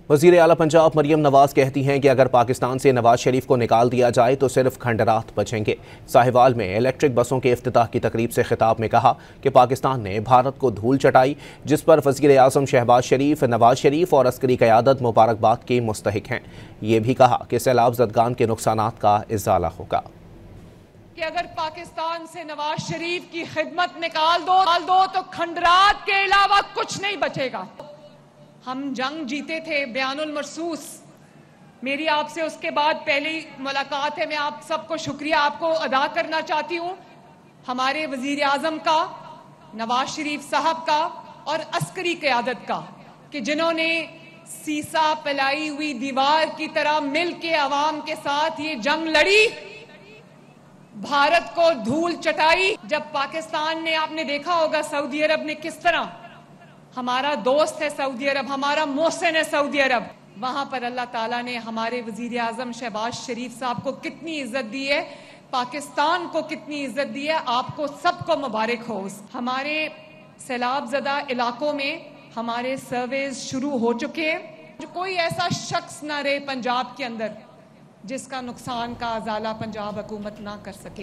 وزیر اعلیٰ پنجاب مریم نواز کہتی ہیں کہ اگر پاکستان سے نواز شریف کو نکال دیا جائے تو صرف کھنڈرات بچیں گے۔ ساہیوال میں الیکٹرک بسوں کے افتتاح کی تقریب سے خطاب میں کہا کہ پاکستان نے بھارت کو دھول چٹائی، جس پر وزیر اعظم شہباز شریف، نواز شریف اور عسکری قیادت مبارکباد کے مستحق ہیں۔ یہ بھی کہا کہ سیلاب زدگان کے نقصانات کا ازالہ ہوگا۔ کہ اگر پاکستان سے نواز شریف کی خدمت نکال دو تو کھنڈرات کے علاوہ کچھ نہیں بچے گا۔ ہم جنگ جیتے تھے بیان المرصوص، میری آپ سے اس کے بعد پہلی ملاقات ہے۔ میں آپ سب کو شکریہ آپ کو ادا کرنا چاہتی ہوں، ہمارے وزیر اعظم کا، نواز شریف صاحب کا اور عسکری قیادت کا، کہ جنہوں نے سیسا پلائی ہوئی دیوار کی طرح مل کے عوام کے ساتھ یہ جنگ لڑی، بھارت کو دھول چٹائی۔ جب پاکستان نے، آپ نے دیکھا ہوگا سعودی عرب نے کس طرح، ہمارا دوست ہے سعودی عرب، ہمارا محسن ہے سعودی عرب، وہاں پر اللہ تعالیٰ نے ہمارے وزیر اعظم شہباز شریف صاحب کو کتنی عزت دی ہے، پاکستان کو کتنی عزت دی ہے۔ آپ کو سب کو مبارک ہو۔ ہمارے سیلاب زدہ علاقوں میں ہمارے سرویز شروع ہو چکے ہیں۔ کوئی ایسا شخص نہ رہے پنجاب کے اندر جس کا نقصان کا ازالہ پنجاب حکومت نہ کر سکے۔